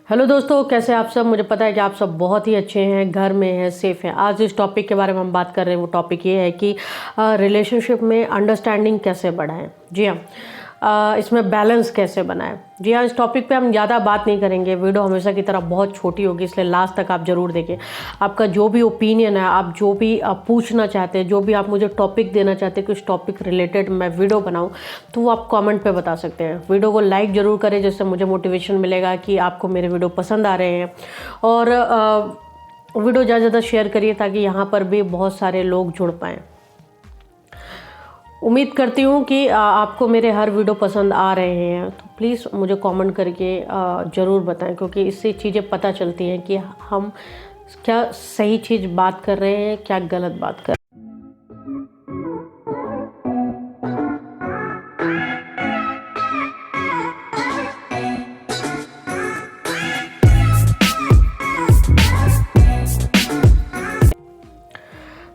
Hello दोस्तों, कैसे आप सब। मुझे पता है कि आप सब बहुत ही अच्छे हैं, घर में हैं, सेफ हैं। आज इस टॉपिक के बारे में हम बात कर रहे हैं। वो टॉपिक ये है कि रिलेशनशिप में अंडरस्टैंडिंग कैसे बढ़ाएं। जी हाँ, इसमें बैलेंस कैसे बनाएं। जी हाँ, इस टॉपिक पे हम ज़्यादा बात नहीं करेंगे। वीडियो हमेशा की तरह बहुत छोटी होगी, इसलिए लास्ट तक आप ज़रूर देखिए। आपका जो भी ओपिनियन है, आप जो भी पूछना चाहते हैं, जो भी आप मुझे टॉपिक देना चाहते हैं कि उस टॉपिक रिलेटेड मैं वीडियो बनाऊं, तो वो आप कमेंट पे बता सकते हैं। वीडियो को लाइक ज़रूर करें, जिससे मुझे मोटिवेशन मिलेगा कि आपको मेरे वीडियो पसंद आ रहे हैं। और वीडियो ज़्यादा से ज़्यादा शेयर करिए ताकि यहाँ पर भी बहुत सारे लोग जुड़ पाएँ। उम्मीद करती हूँ कि आपको मेरे हर वीडियो पसंद आ रहे हैं, तो प्लीज़ मुझे कमेंट करके ज़रूर बताएं, क्योंकि इससे चीज़ें पता चलती हैं कि हम क्या सही चीज़ बात कर रहे हैं, क्या गलत बात कर रहे हैं।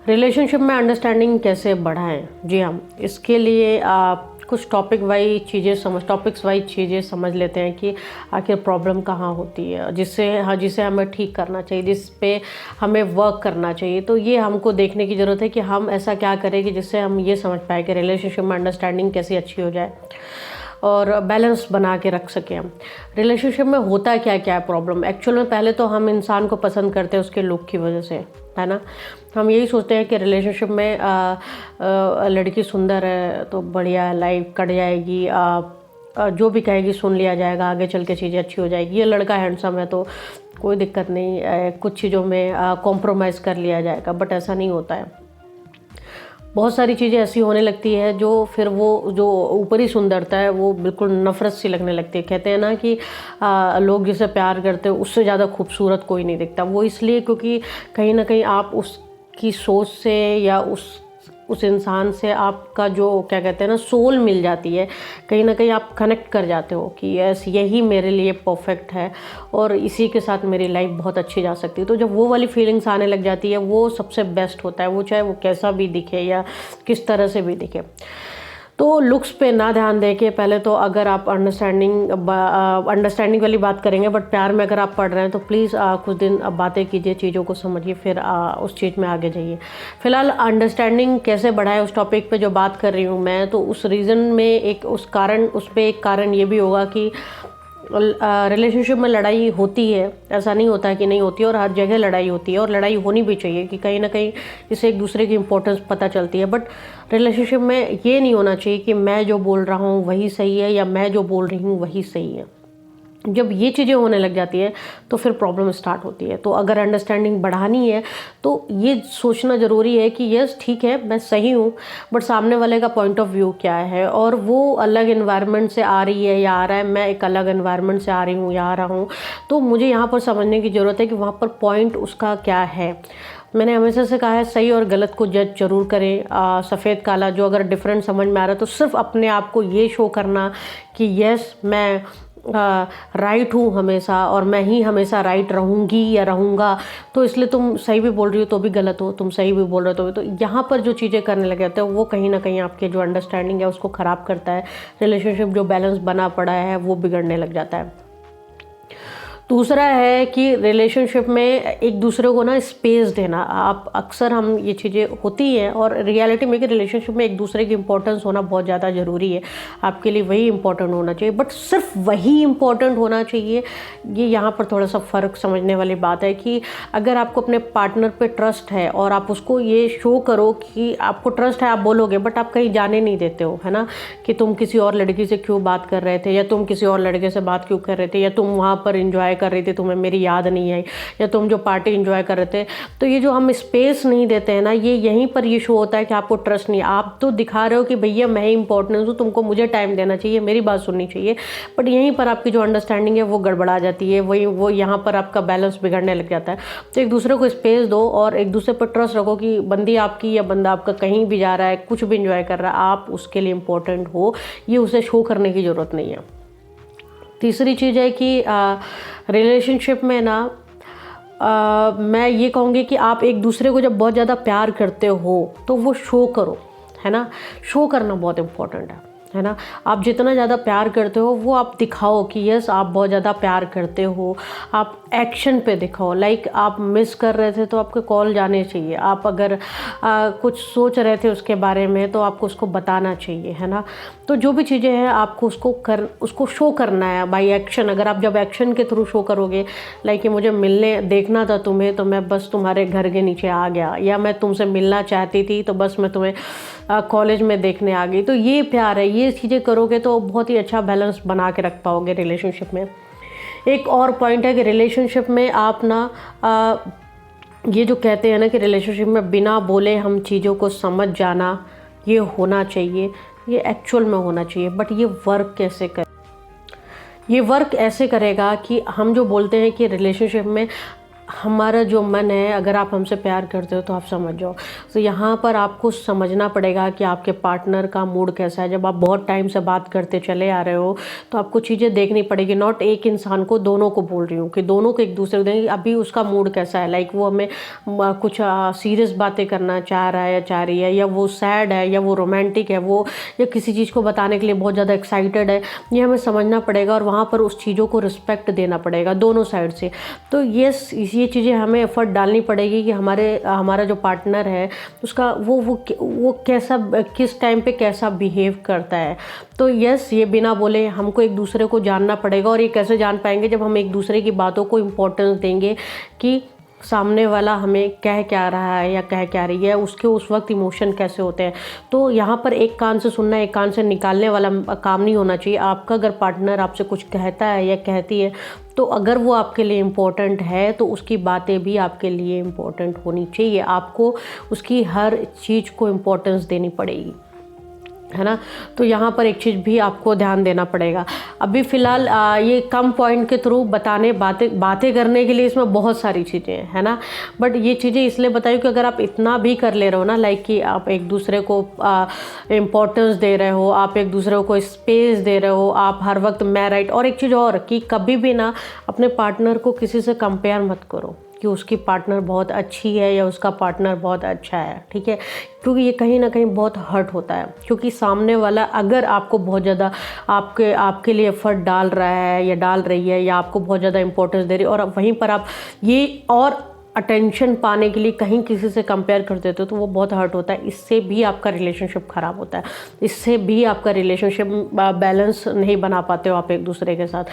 रिलेशनशिप में अंडरस्टैंडिंग कैसे बढ़ाएं। जी हाँ, इसके लिए कुछ टॉपिक्स वाइज चीज़ें समझ लेते हैं कि आखिर प्रॉब्लम कहाँ होती है, जिसे हमें ठीक करना चाहिए, जिस पे हमें वर्क करना चाहिए। तो ये हमको देखने की ज़रूरत है कि हम ऐसा क्या करें कि जिससे हम ये समझ पाए कि रिलेशनशिप में अंडरस्टैंडिंग कैसे अच्छी हो जाए और बैलेंस बना के रख सकें हम। रिलेशनशिप में होता क्या क्या है प्रॉब्लम। एक्चुअल में पहले तो हम इंसान को पसंद करते हैं उसके लुक की वजह से, है ना। हम यही सोचते हैं कि रिलेशनशिप में लड़की सुंदर है तो बढ़िया लाइफ कट जाएगी, जो भी कहेगी सुन लिया जाएगा, आगे चल के चीज़ें अच्छी हो जाएगी। ये लड़का हैंडसम है तो कोई दिक्कत नहीं, कुछ चीज़ों में कॉम्प्रोमाइज़ कर लिया जाएगा। बट ऐसा नहीं होता है। बहुत सारी चीज़ें ऐसी होने लगती है जो फिर वो जो ऊपरी सुंदरता है वो बिल्कुल नफ़रत सी लगने लगती है। कहते हैं ना कि लोग जिसे प्यार करते हैं उससे ज़्यादा खूबसूरत कोई नहीं दिखता। वो इसलिए क्योंकि कहीं ना कहीं आप उसकी सोच से या उस इंसान से आपका जो क्या कहते हैं ना सोल मिल जाती है। कहीं ना कहीं आप कनेक्ट कर जाते हो कि यस यही मेरे लिए परफेक्ट है और इसी के साथ मेरी लाइफ बहुत अच्छी जा सकती है। तो जब वो वाली फीलिंग्स आने लग जाती है वो सबसे बेस्ट होता है, वो चाहे वो कैसा भी दिखे या किस तरह से भी दिखे। तो लुक्स पे ना ध्यान दे के पहले तो अगर आप अंडरस्टैंडिंग वाली बात करेंगे, बट प्यार में अगर आप पढ़ रहे हैं तो प्लीज़ कुछ दिन बातें कीजिए, चीज़ों को समझिए, फिर उस चीज़ में आगे जाइए। फिलहाल अंडरस्टैंडिंग कैसे बढ़ाए उस टॉपिक पे जो बात कर रही हूँ मैं, तो उस रीज़न में उस पे एक कारण ये भी होगा कि रिलेशनशिप में लड़ाई होती है। ऐसा नहीं होता है कि नहीं होती, और हर जगह लड़ाई होती है और लड़ाई होनी भी चाहिए कि कहीं ना कहीं इससे एक दूसरे की इम्पोर्टेंस पता चलती है। बट रिलेशनशिप में ये नहीं होना चाहिए कि मैं जो बोल रहा हूँ वही सही है या मैं जो बोल रही हूँ वही सही है। जब ये चीज़ें होने लग जाती है तो फिर प्रॉब्लम स्टार्ट होती है। तो अगर अंडरस्टैंडिंग बढ़ानी है तो ये सोचना ज़रूरी है कि यस ठीक है मैं सही हूँ, बट सामने वाले का पॉइंट ऑफ व्यू क्या है, और वो अलग इन्वायरमेंट से आ रही है या आ रहा है, मैं एक अलग इन्वायरमेंट से आ रही हूँ या आ रहा हूँ। तो मुझे यहाँ पर समझने की ज़रूरत है कि वहाँ पर पॉइंट उसका क्या है। मैंने हमेशा से कहा है सही और गलत को जज जरूर करें, सफ़ेद काला जो अगर डिफरेंट समझ में आ रहा है तो सिर्फ अपने आप को ये शो करना कि यस मैं राइट हूँ हमेशा और मैं ही हमेशा राइट रहूँगी या रहूँगा, तो इसलिए तुम सही भी बोल रही हो तो भी गलत हो, तुम सही भी बोल रहे हो तो यहाँ पर जो चीज़ें करने लगे जाते हैं वो कहीं ना कहीं आपके जो अंडरस्टैंडिंग है उसको ख़राब करता है। रिलेशनशिप जो बैलेंस बना पड़ा है वो बिगड़ने लग जाता है। दूसरा है कि रिलेशनशिप में एक दूसरे को ना स्पेस देना। आप अक्सर हम ये चीज़ें होती हैं और रियलिटी में कि रिलेशनशिप में एक दूसरे की इम्पोर्टेंस होना बहुत ज़्यादा ज़रूरी है। आपके लिए वही इम्पोर्टेंट होना चाहिए, बट सिर्फ वही इम्पोर्टेंट होना चाहिए, ये यहाँ पर थोड़ा सा फ़र्क समझने वाली बात है। कि अगर आपको अपने पार्टनर पे ट्रस्ट है और आप उसको ये शो करो कि आपको ट्रस्ट है, आप बोलोगे, बट आप कहीं जाने नहीं देते हो, है ना, कि तुम किसी और लड़की से क्यों बात कर रहे थे या तुम किसी और लड़के से बात क्यों कर रहे थे या तुम वहाँ पर इंजॉय कर रही थी तुम्हें मेरी याद नहीं आई या तुम जो पार्टी एंजॉय कर रहे थे। तो ये जो हम स्पेस नहीं देते हैं ना, ये यहीं पर ये शो होता है कि आपको ट्रस्ट नहीं। आप तो दिखा रहे हो कि भैया मैं ही इंपॉर्टेंट हूँ, तुमको मुझे टाइम देना चाहिए, मेरी बात सुननी चाहिए, बट यहीं पर आपकी जो अंडरस्टैंडिंग है वो गड़बड़ा जाती है। वो यहाँ पर आपका बैलेंस बिगड़ने लग जाता है। तो एक दूसरे को स्पेस दो और एक दूसरे पर ट्रस्ट रखो कि बंदी आपकी या बंदा आपका कहीं भी जा रहा है, कुछ भी इंजॉय कर रहा है, आप उसके लिए इम्पोर्टेंट हो, ये उसे शो करने की ज़रूरत नहीं है। तीसरी चीज़ है कि रिलेशनशिप में ना मैं ये कहूँगी कि आप एक दूसरे को जब बहुत ज़्यादा प्यार करते हो तो वो शो करो, है ना। शो करना बहुत इम्पोर्टेंट है। है ना। आप जितना ज़्यादा प्यार करते हो वो आप दिखाओ कि यस आप बहुत ज़्यादा प्यार करते हो, आप एक्शन पे दिखाओ। लाइक आप मिस कर रहे थे तो आपके कॉल जाने चाहिए, आप अगर कुछ सोच रहे थे उसके बारे में तो आपको उसको बताना चाहिए, है ना। तो जो भी चीज़ें हैं आपको उसको शो करना है बाय एक्शन। अगर आप जब एक्शन के थ्रू शो करोगे, लाइक कि मुझे मिलने देखना था तुम्हें तो मैं बस तुम्हारे घर के नीचे आ गया, या मैं तुमसे मिलना चाहती थी तो बस मैं तुम्हें कॉलेज में देखने आ गई, तो ये प्यार है। ये चीज़ें करोगे तो बहुत ही अच्छा बैलेंस बना के रख पाओगे रिलेशनशिप में। एक और पॉइंट है कि रिलेशनशिप में आप ना ये जो कहते हैं ना कि रिलेशनशिप में बिना बोले हम चीज़ों को समझ जाना, ये होना चाहिए, ये एक्चुअल में होना चाहिए। बट ये वर्क कैसे करे? ये वर्क ऐसे करेगा कि हम जो बोलते हैं कि रिलेशनशिप में हमारा जो मन है, अगर आप हमसे प्यार करते हो तो आप समझ जाओ। तो यहाँ पर आपको समझना पड़ेगा कि आपके पार्टनर का मूड कैसा है। जब आप बहुत टाइम से बात करते चले आ रहे हो तो आपको चीज़ें देखनी पड़ेगी। नॉट एक इंसान को, दोनों को बोल रही हूँ कि दोनों को एक दूसरे को देंगे अभी उसका मूड कैसा है। लाइक वो हमें कुछ सीरियस बातें करना चाह रहा है या चाह रही है, या वो सैड है या वो रोमांटिक है, वो या किसी चीज़ को बताने के लिए बहुत ज़्यादा एक्साइटेड है, ये हमें समझना पड़ेगा और वहाँ पर उस चीज़ों को रिस्पेक्ट देना पड़ेगा दोनों साइड से। तो ये चीज़ें हमें एफर्ट डालनी पड़ेगी कि हमारा जो पार्टनर है उसका वो कैसा, किस टाइम पे कैसा बिहेव करता है। तो यस, ये बिना बोले हमको एक दूसरे को जानना पड़ेगा। और ये कैसे जान पाएंगे? जब हम एक दूसरे की बातों को इम्पोर्टेंस देंगे कि सामने वाला हमें कह क्या रहा है या कह क्या रही है, उसके उस वक्त इमोशन कैसे होते हैं। तो यहाँ पर एक कान से सुनना एक कान से निकालने वाला काम नहीं होना चाहिए। आपका अगर पार्टनर आपसे कुछ कहता है या कहती है तो अगर वो आपके लिए इम्पोर्टेंट है तो उसकी बातें भी आपके लिए इम्पोर्टेंट होनी चाहिए। आपको उसकी हर चीज़ को इम्पोर्टेंस देनी पड़ेगी, है ना। तो यहाँ पर एक चीज़ भी आपको ध्यान देना पड़ेगा। अभी फ़िलहाल ये कम पॉइंट के थ्रू बातें करने के लिए इसमें बहुत सारी चीज़ें हैं, है ना। बट ये चीज़ें इसलिए बताई कि अगर आप इतना भी कर ले रहे हो ना, लाइक कि आप एक दूसरे को इम्पोर्टेंस दे रहे हो, आप एक दूसरे को स्पेस दे रहे हो, आप हर वक्त मैं राइट। और एक चीज़ और कि कभी भी ना अपने पार्टनर को किसी से कंपेयर मत करो कि उसकी पार्टनर बहुत अच्छी है या उसका पार्टनर बहुत अच्छा है, ठीक है। क्योंकि ये कहीं ना कहीं बहुत हर्ट होता है, क्योंकि सामने वाला अगर आपको बहुत ज़्यादा आपके लिए एफर्ट डाल रहा है या डाल रही है या आपको बहुत ज़्यादा इंपॉर्टेंस दे रही है और वहीं पर आप ये और अटेंशन पाने के लिए कहीं किसी से कंपेयर कर देते हो तो वो बहुत हर्ट होता है। इससे भी आपका रिलेशनशिप ख़राब होता है, इससे भी आपका रिलेशनशिप बैलेंस नहीं बना पाते हो आप एक दूसरे के साथ।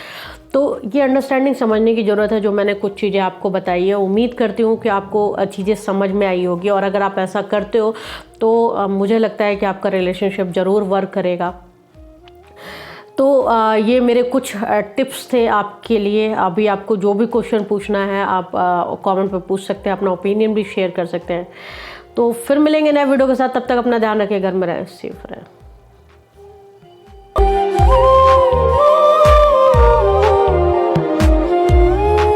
तो ये अंडरस्टैंडिंग समझने की ज़रूरत है। जो मैंने कुछ चीज़ें आपको बताई है, उम्मीद करती हूँ कि आपको चीज़ें समझ में आई होगी। और अगर आप ऐसा करते हो तो मुझे लगता है कि आपका रिलेशनशिप ज़रूर वर्क करेगा। तो ये मेरे कुछ टिप्स थे आपके लिए। अभी आपको जो भी क्वेश्चन पूछना है आप कमेंट पे पूछ सकते हैं, अपना ओपिनियन भी शेयर कर सकते हैं। तो फिर मिलेंगे नए वीडियो के साथ, तब तक अपना ध्यान रखिए, घर में रहें, सेफ रहें।